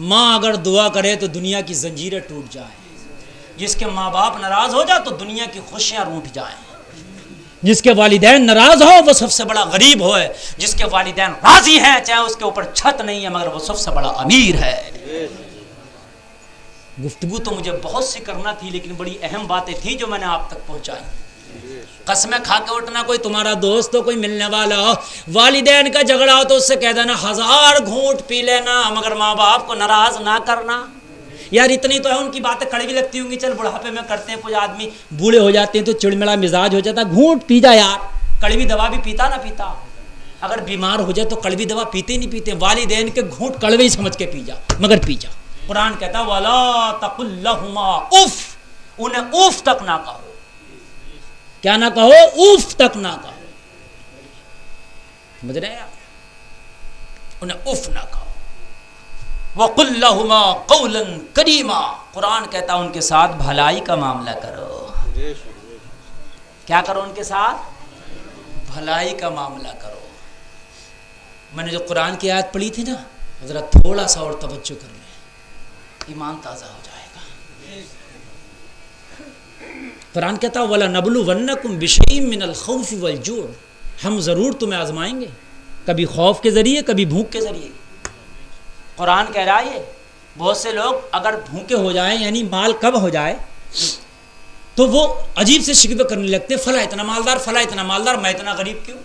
ماں اگر دعا کرے تو دنیا کی زنجیریں ٹوٹ جائیں، جس کے ماں باپ ناراض ہو جائے تو دنیا کی خوشیاں روٹھ جائیں، جس کے والدین ناراض ہو وہ سب سے بڑا غریب ہوئے، جس کے والدین راضی ہیں چاہے اس کے اوپر چھت نہیں ہے مگر وہ سب سے بڑا امیر ہے۔ گفتگو تو مجھے بہت سی کرنا تھی لیکن بڑی اہم باتیں تھیں جو میں نے آپ تک پہنچائی۔ قسمیں کھا کے اٹھنا، کوئی تمہارا دوست ہو، کوئی ملنے والا ہو، والدین کا جھگڑا ہو تو اس سے کہہ دینا 1000 گھونٹ پی لینا مگر ماں باپ کو ناراض نہ کرنا۔ یار اتنی تو ہے، ان کی باتیں کڑوی لگتی ہوں گی، چل بڑھاپے میں کرتے ہیں، کچھ آدمی بوڑھے ہو جاتے ہیں تو چڑمڑا مزاج ہو جاتا، گھونٹ پی جا یار، کڑوی دوا بھی پیتا نہ پیتا، اگر بیمار ہو جائے تو کڑوی دوا پیتے نہیں پیتے، والدین کے گھونٹ کڑوے ہی سمجھ کے پی جا مگر پی جا۔ قرآن کہتا ہے وَلَا تَقُلْ لَهُمَا اُف، انہیں اوف تک نہ کہو، کیا نہ کہو؟ اوف تک نہ کہو، سمجھ رہے ہیں آپ؟ انہیں اوف نہ کہو۔ وَقُلْ لَهُمَا قَوْلًا كَرِيمًا، قرآن کہتا ہے ان کے ساتھ بھلائی کا معاملہ کرو۔ کیا کرو ان کے ساتھ؟ بھلائی کا معاملہ کرو۔ میں نے جو قرآن کی آیت پڑھی تھی نا، ذرا تھوڑا سا اور توجہ کر لیں، ایمان تازہ ہو جائے گا۔ قرآن کہتا ہے وَلَنَبْلُوَنَّكُمْ بِشَيْءٍ مِّنَ الْخَوْفِ وَالْجُوعِ، ہم ضرور تمہیں آزمائیں گے، کبھی خوف کے ذریعے کبھی بھوک کے ذریعے۔ قرآن کہہ رہا ہے بہت سے لوگ اگر بھوکے ہو جائیں یعنی مال کم ہو جائے تو وہ عجیب سے شکوے کرنے لگتے، فلاں اتنا مالدار، فلاں اتنا مالدار، میں اتنا غریب کیوں؟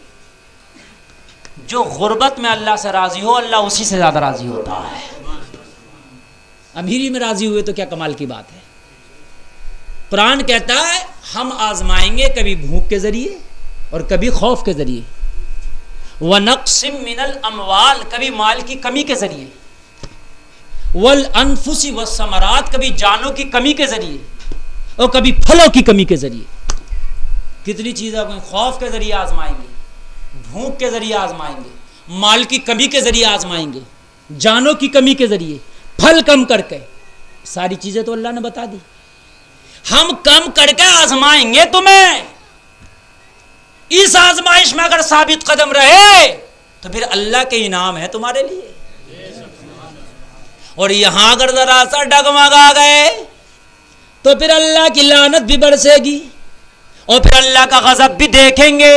جو غربت میں اللہ سے راضی ہو اللہ اسی سے زیادہ راضی ہوتا ہے۔ امیری میں راضی ہوئے تو کیا کمال کی بات ہے۔ قرآن کہتا ہے ہم آزمائیں گے کبھی بھوک کے ذریعے اور کبھی خوف کے ذریعے، وَنَقْسِم مِّنَ الْأَمْوَالِ، کبھی مال کی کمی کے ذریعے، وَالْأَنفُسِ وَالثَّمَرَاتِ، کبھی جانوں کی کمی کے ذریعے اور کبھی پھلوں کی کمی کے ذریعے۔ کتنی چیزیں خوف کے ذریعے آزمائیں گے، بھوک کے ذریعے آزمائیں گے، مال کی کمی کے ذریعے آزمائیں گے، جانوں کی کمی کے ذریعے، پھل کم کر کے، ساری چیزیں تو اللہ نے بتا دی۔ ہم کم کر کے آزمائیں گے تمہیں، اس آزمائش میں اگر ثابت قدم رہے تو پھر اللہ کے انعام ہے تمہارے لیے، اور یہاں اگر ذرا سا ڈگمگا گئے تو پھر اللہ کی لعنت بھی برسے گی اور پھر اللہ کا غضب بھی دیکھیں گے۔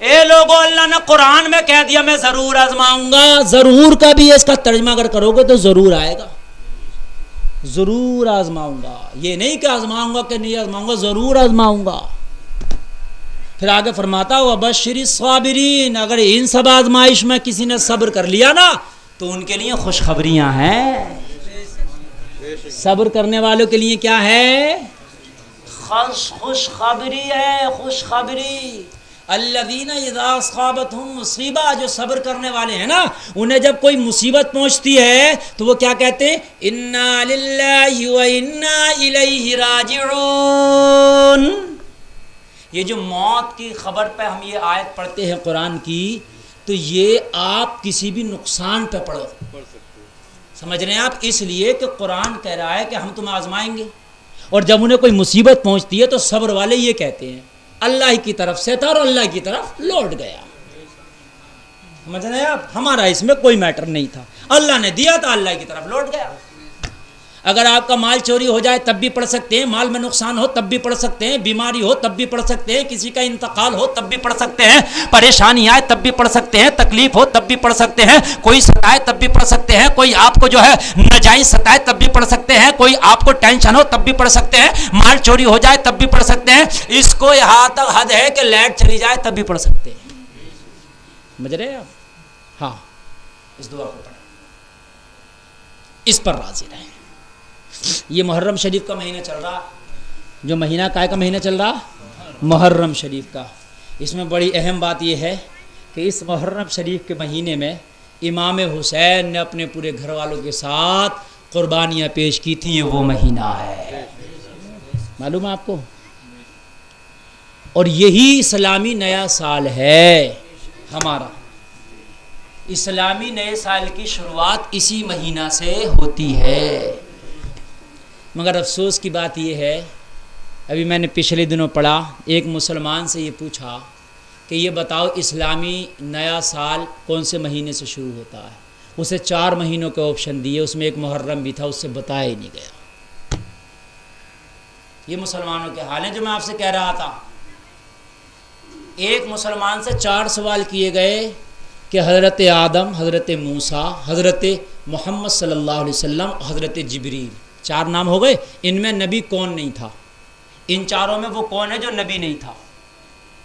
اے لوگوں، اللہ نے قرآن میں کہہ دیا میں ضرور آزماؤں گا، ضرور کا بھی اس کا ترجمہ اگر کرو گے تو ضرور آئے گا، ضرور آزماؤں گا، یہ نہیں کہ آزماؤں گا کہ نہیں آزماؤں گا، ضرور آزماؤں گا۔ پھر آگے فرماتا ہوا وَبَشِّرِ الصَّابِرِينَ، اگر ان سب آزمائش میں کسی نے صبر کر لیا نا تو ان کے لیے خوشخبریاں ہیں۔ صبر کرنے والوں کے لیے کیا ہے؟ خوشخبری ہے، خوشخبری۔ الذین اذا اصابتہم مصیبہ، جو صبر کرنے والے ہیں نا انہیں جب کوئی مصیبت پہنچتی ہے تو وہ کیا کہتے ہیں؟ انا للہ و انا الیہ راجعون۔ یہ جو موت کی خبر پہ ہم یہ آیت پڑھتے ہیں قرآن کی، تو یہ آپ کسی بھی نقصان پہ پڑھو، سمجھ رہے ہیں آپ؟ اس لیے کہ قرآن کہہ رہا ہے کہ ہم تمہیں آزمائیں گے، اور جب انہیں کوئی مصیبت پہنچتی ہے تو صبر والے یہ کہتے ہیں اللہ کی طرف سے تھا اور اللہ کی طرف لوٹ گیا، سمجھ رہے ہیں آپ؟ ہمارا اس میں کوئی میٹر نہیں تھا، اللہ نے دیا تھا، اللہ کی طرف لوٹ گیا۔ اگر آپ کا مال چوری ہو جائے تب بھی پڑھ سکتے ہیں، مال میں نقصان ہو تب بھی پڑھ سکتے ہیں، بیماری ہو تب بھی پڑھ سکتے ہیں، کسی کا انتقال ہو تب بھی پڑھ سکتے ہیں، پریشانی آئے تب بھی پڑھ سکتے ہیں، تکلیف ہو تب بھی پڑھ سکتے ہیں، کوئی ستائے تب بھی پڑھ سکتے ہیں، کوئی آپ کو جو ہے ناجائز ستائے تب بھی پڑھ سکتے ہیں، کوئی آپ کو ٹینشن ہو تب بھی پڑھ سکتے ہیں، مال چوری ہو جائے تب بھی پڑھ سکتے ہیں، اس کو یہاں تک حد ہے کہ لائٹ چلی جائے تب بھی پڑھ سکتے ہیں، سمجھ رہے ہیں آپ؟ ہاں، اس دعا کو پڑھیں، اس پر راضی رہیں۔ یہ محرم شریف کا مہینہ چل رہا، جو مہینہ کا مہینہ چل رہا محرم شریف کا، اس میں بڑی اہم بات یہ ہے کہ اس محرم شریف کے مہینے میں امام حسین نے اپنے پورے گھر والوں کے ساتھ قربانیاں پیش کی تھیں، یہ وہ مہینہ ہے، معلوم ہے آپ کو؟ اور یہی اسلامی نیا سال ہے ہمارا، اسلامی نئے سال کی شروعات اسی مہینہ سے ہوتی ہے۔ مگر افسوس کی بات یہ ہے، ابھی میں نے پچھلے دنوں پڑھا، ایک مسلمان سے یہ پوچھا کہ یہ بتاؤ اسلامی نیا سال کون سے مہینے سے شروع ہوتا ہے؟ اسے 4 مہینوں کے آپشن دیے، اس میں ایک محرم بھی تھا، اس سے بتایا ہی نہیں گیا۔ یہ مسلمانوں کے حال ہیں جو میں آپ سے کہہ رہا تھا۔ ایک مسلمان سے 4 سوال کیے گئے کہ حضرت آدم، حضرت موسیٰ، حضرت محمد صلی اللہ علیہ وسلم، حضرت جبریل، 4 نام ہو گئے، ان میں نبی کون نہیں تھا؟ ان چاروں میں وہ کون ہے جو نبی نہیں تھا؟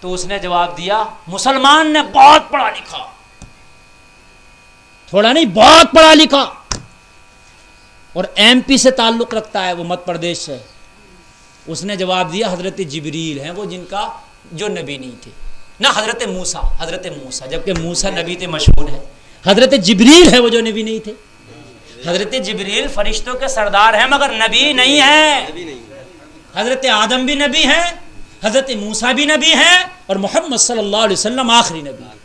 تو اس نے جواب دیا، مسلمان نے بہت پڑھا لکھا، تھوڑا نہیں بہت پڑھا لکھا، اور ایم پی سے تعلق رکھتا ہے، وہ مدھیہ پردیش سے۔ اس نے جواب دیا حضرت جبریل ہیں وہ جن کا جو نبی نہیں تھے، نہ حضرت موسیٰ، جبکہ موسیٰ نبی تھے، مشہور ہے۔ حضرت جبریل ہے وہ جو نبی نہیں تھے۔ حضرت جبریل فرشتوں کے سردار ہیں مگر نبی نہیں ہیں۔ حضرت آدم بھی نبی ہیں، حضرت موسیٰ بھی نبی ہیں، اور محمد صلی اللہ علیہ وسلم آخری نبی ہیں۔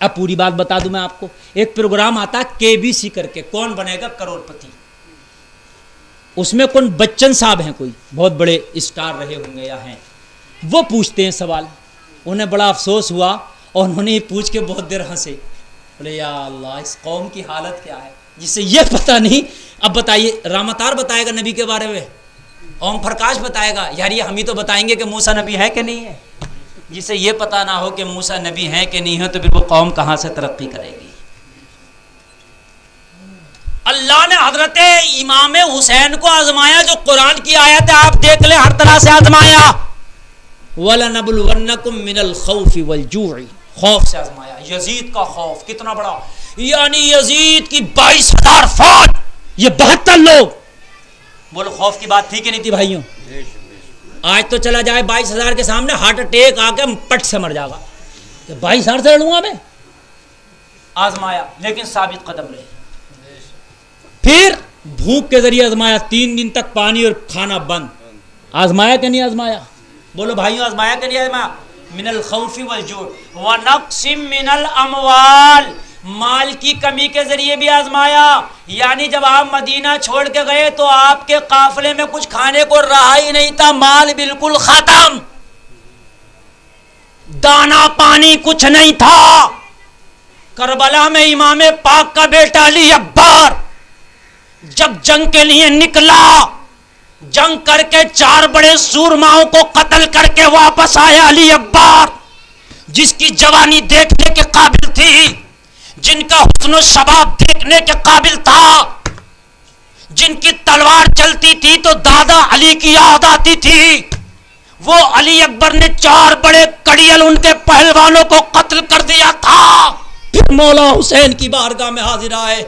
اب پوری بات بتا دوں میں آپ کو۔ ایک پروگرام آتا ہے KBC کر کے، کون بنے گا کروڑ پتی، اس میں کون بچن صاحب ہیں، کوئی بہت بڑے اسٹار رہے ہوں گے یا ہیں، وہ پوچھتے ہیں سوال۔ انہیں بڑا افسوس ہوا اور انہوں نے یہ پوچھ کے بہت دیر ہنسے، بولے یا اللہ اس قوم کی حالت کیا ہے جسے یہ پتہ نہیں۔ اب بتائیے، رامتار بتائے گا نبی کے بارے میں، اوم پرکاش بتائے گا، یار یہ ہم ہی تو بتائیں گے کہ موسیٰ نبی ہے کہ نہیں ہے۔ جسے یہ پتہ نہ ہو کہ موسیٰ نبی ہے کہ نہیں ہے تو پھر وہ قوم کہاں سے ترقی کرے گی؟ اللہ نے حضرت امام حسین کو آزمایا، جو قرآن کی آیت ہے آپ دیکھ لیں، ہر طرح سے آزمایا۔ وَلَنَبْلُوَنَّكُم مِّنَ الْخَوْفِ وَالْجُوعِ، خوف سے آزمایا۔ یزید کا خوف کتنا بڑا، یعنی یزید کی 22,000 فوج، یہ 72 لوگ، بولو خوف کی بات تھی کہ نہیں تھی بھائیوں؟ آج تو چلا جائے 22,000 کے سامنے ہارٹ اٹیک آ کے پٹ سے مر جائے گا کہ 22,000 سے لڑوں گا میں۔ آزمایا لیکن ثابت قدم رہے۔ پھر بھوک کے ذریعے آزمایا، 3 دن تک پانی اور کھانا بند۔ آزمایا کہ نہیں آزمایا؟ بولو بھائیوں آزمایا کہ نہیں آزمایا؟ من الخوف والجوع ونقص من الاموال، مال کی کمی کے ذریعے بھی آزمایا۔ یعنی جب آپ مدینہ چھوڑ کے گئے تو آپ کے قافلے میں کچھ کھانے کو رہا ہی نہیں تھا، مال بالکل ختم، دانا پانی کچھ نہیں تھا۔ کربلا میں امام پاک کا بیٹا علی اکبر جب جنگ کے لیے نکلا، جنگ کر کے 4 بڑے سورماؤں کو قتل کر کے واپس آیا علی اکبر، جس کی جوانی دیکھنے کے قابل تھی، جن کا حسن و شباب دیکھنے کے قابل تھا، جن کی تلوار چلتی تھی تو دادا علی کی یاد آتی تھی۔ وہ علی اکبر نے 4 بڑے کڑیل ان کے پہلوانوں کو قتل کر دیا تھا۔ پھر مولا حسین کی بارگاہ میں حاضر آئے،